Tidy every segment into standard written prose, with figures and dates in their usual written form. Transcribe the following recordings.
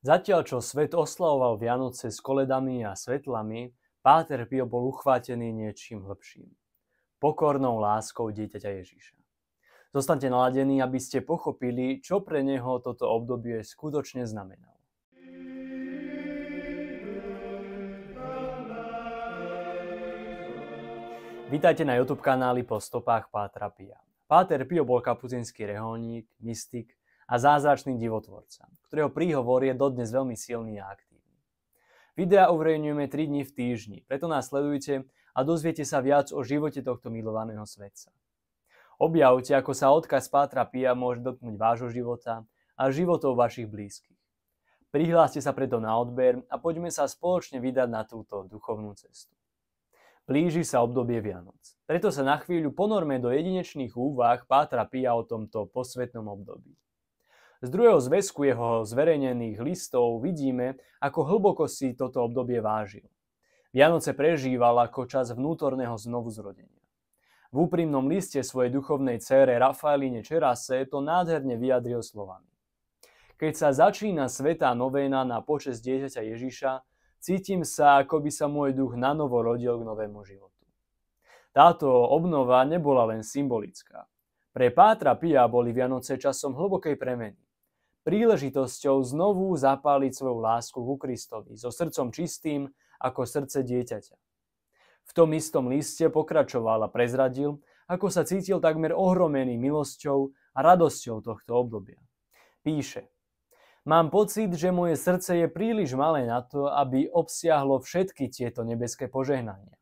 Zatiaľ, čo svet oslavoval Vianoce s koledami a svetlami, Páter Pio bol uchvátený niečím lepším. Pokornou láskou dieťaťa Ježiša. Zostaňte naladení, aby ste pochopili, čo pre neho toto obdobie skutočne znamenalo. Vítajte na YouTube kanáli Po stopách Pátra Pia. Páter Pio bol kapucínsky reholník, mystik a zázračný divotvorca, ktorého príhovor je dodnes veľmi silný a aktívny. Videa uverejňujeme 3 dni v týždni, preto nás sledujte a dozviete sa viac o živote tohto milovaného svetca. Objavte, ako sa odkaz Pátra Pia môže dotknúť vášho života a životov vašich blízkych. Prihláste sa preto na odber a poďme sa spoločne vydať na túto duchovnú cestu. Blíži sa obdobie Vianoc. Preto sa na chvíľu ponorme do jedinečných úvah Pátra Pia o tomto posvätnom období. Z druhého zväzku jeho zverejnených listov vidíme, ako hlboko si toto obdobie vážil. Vianoce prežíval ako čas vnútorného znovuzrodenia. V úprimnom liste svojej duchovnej dcére Rafaeline Čerase to nádherne vyjadril slovami. Keď sa začína svätá novéna na počesť dieťaťa Ježiša, cítim sa, ako by sa môj duch nanovo rodil k novému životu. Táto obnova nebola len symbolická. Pre Pátra Pia boli Vianoce časom hlbokej premeny. Príležitosťou znovu zapáliť svoju lásku ku Kristovi so srdcom čistým ako srdce dieťaťa. V tom istom liste pokračoval a prezradil, ako sa cítil takmer ohromený milosťou a radosťou tohto obdobia. Píše: Mám pocit, že moje srdce je príliš malé na to, aby obsiahlo všetky tieto nebeské požehnania.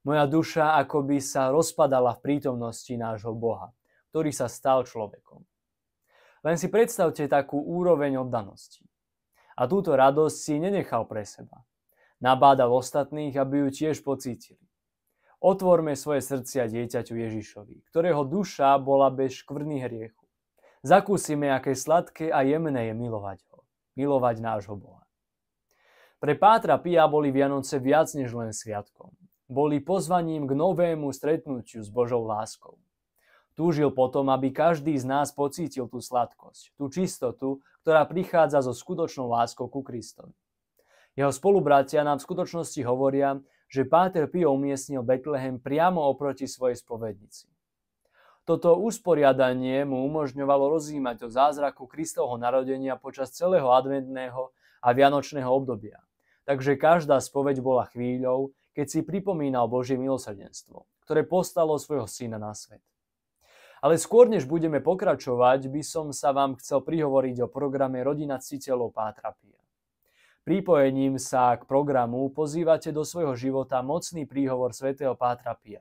Moja duša akoby sa rozpadala v prítomnosti nášho Boha, ktorý sa stal človekom. Len si predstavte takú úroveň oddanosti. A túto radosť si nenechal pre seba. Nabádal ostatných, aby ju tiež pocítili. Otvorme svoje srdcia dieťaťu Ježišovi, ktorého duša bola bez škvrny hriechu. Zakúsime, aké sladké a jemné je milovať ho. Milovať nášho Boha. Pre Pátra Pia boli Vianoce viac než len sviatkom. Boli pozvaním k novému stretnutiu s Božou láskou. Túžil potom, aby každý z nás pocítil tú sladkosť, tú čistotu, ktorá prichádza so skutočnou láskou ku Kristovi. Jeho spolubratia nám v skutočnosti hovoria, že Páter Pio umiestnil Betlehem priamo oproti svojej spovednici. Toto usporiadanie mu umožňovalo rozjímať o zázraku Kristovho narodenia počas celého adventného a vianočného obdobia. Takže každá spoveď bola chvíľou, keď si pripomínal Božie milosrdenstvo, ktoré postalo svojho syna na svet. Ale skôr, než budeme pokračovať, by som sa vám chcel prihovoriť o programe Rodina ctiteľov Pátra Pia. Pripojením sa k programu pozývate do svojho života mocný príhovor svätého Pátra Pia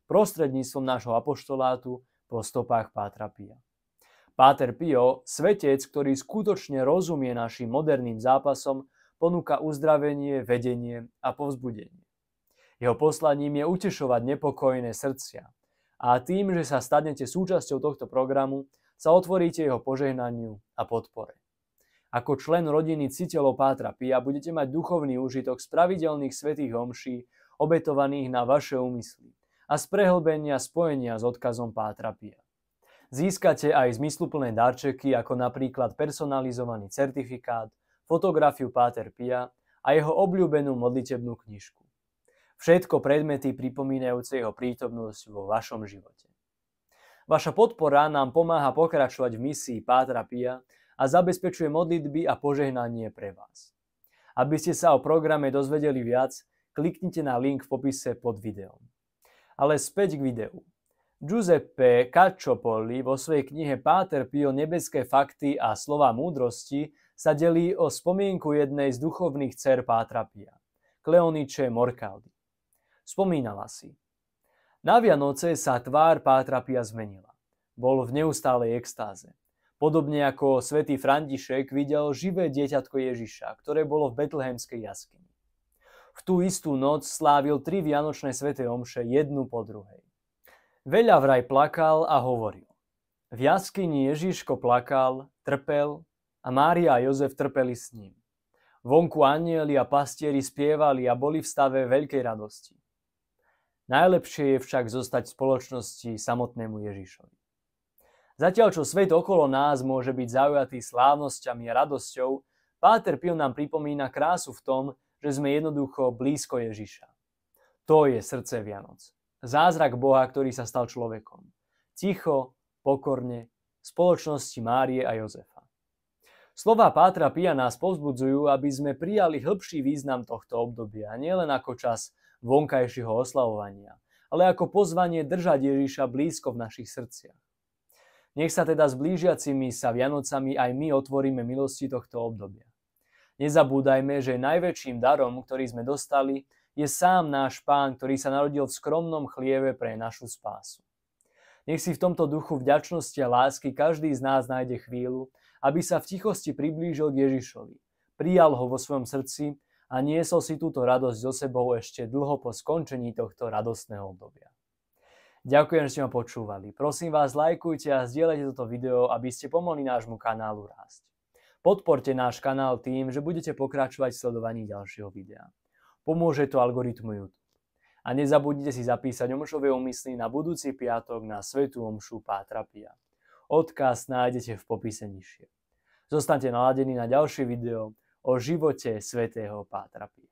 prostredníctvom nášho apoštolátu Po stopách Pátra Pia. Páter Pio, svetec, ktorý skutočne rozumie našim moderným zápasom, ponúka uzdravenie, vedenie a povzbudenie. Jeho poslaním je utešovať nepokojné srdcia. A tým, že sa stanete súčasťou tohto programu, sa otvoríte jeho požehnaniu a podpore. Ako člen rodiny ctiteľov Pátra Pia budete mať duchovný úžitok z pravidelných svätých omší, obetovaných na vaše úmysly a z prehlbenia spojenia s odkazom Pátra Pia. Získate aj zmysluplné darčeky, ako napríklad personalizovaný certifikát, fotografiu Páter Pia a jeho obľúbenú modlitebnú knižku. Všetko predmety pripomínajúce jeho prítomnosť vo vašom živote. Vaša podpora nám pomáha pokračovať v misii Pátra Pia a zabezpečuje modlitby a požehnanie pre vás. Aby ste sa o programe dozvedeli viac, kliknite na link v popise pod videom. Ale späť k videu. Giuseppe Cacciopoli vo svojej knihe Páter Pio nebeské fakty a slova múdrosti sa delí o spomienku jednej z duchovných dcér Pátra Pia, Kleonice Morcaldi. Spomínala si: Na Vianoce sa tvár Pátra Pia zmenila. Bol v neustálej extáze. Podobne ako svätý František videl živé dieťatko Ježiša, ktoré bolo v betlehemskej jaskyni. V tú istú noc slávil 3 vianočné sväté omše jednu po druhej. Veľa vraj plakal a hovoril. V jaskyni Ježiško plakal, trpel a Mária a Jozef trpeli s ním. Vonku anjeli a pastieri spievali a boli v stave veľkej radosti. Najlepšie je však zostať v spoločnosti samotnému Ježišovi. Zatiaľ, čo svet okolo nás môže byť zaujatý slávnosťami a radosťou, Páter Pio nám pripomína krásu v tom, že sme jednoducho blízko Ježiša. To je srdce Vianoc. Zázrak Boha, ktorý sa stal človekom. Ticho, pokorne, v spoločnosti Márie a Jozefa. Slová Pátra Pia nás povzbudzujú, aby sme prijali hĺbší význam tohto obdobia, nielen ako čas vonkajšieho oslavovania, ale ako pozvanie držať Ježiša blízko v našich srdciach. Nech sa teda s blížiacimi sa Vianocami aj my otvoríme milosti tohto obdobia. Nezabúdajme, že najväčším darom, ktorý sme dostali, je sám náš Pán, ktorý sa narodil v skromnom chlieve pre našu spásu. Nech si v tomto duchu vďačnosti a lásky každý z nás nájde chvíľu, aby sa v tichosti priblížil k Ježišovi, prijal ho vo svojom srdci a niesol si túto radosť so sebou ešte dlho po skončení tohto radostného obdobia. Ďakujem, že ste ma počúvali. Prosím vás, lajkujte a zdieľajte toto video, aby ste pomohli nášmu kanálu rásť. Podporte náš kanál tým, že budete pokračovať v sledovaní ďalšieho videa. Pomôže to algoritmu YouTube. A nezabudnite si zapísať omšové úmysly na budúci piatok na svätú omšu Pátra Pia. Odkaz nájdete v popise nižšie. Zostaňte naladení na ďalšie video o živote svätého Pátra Pia.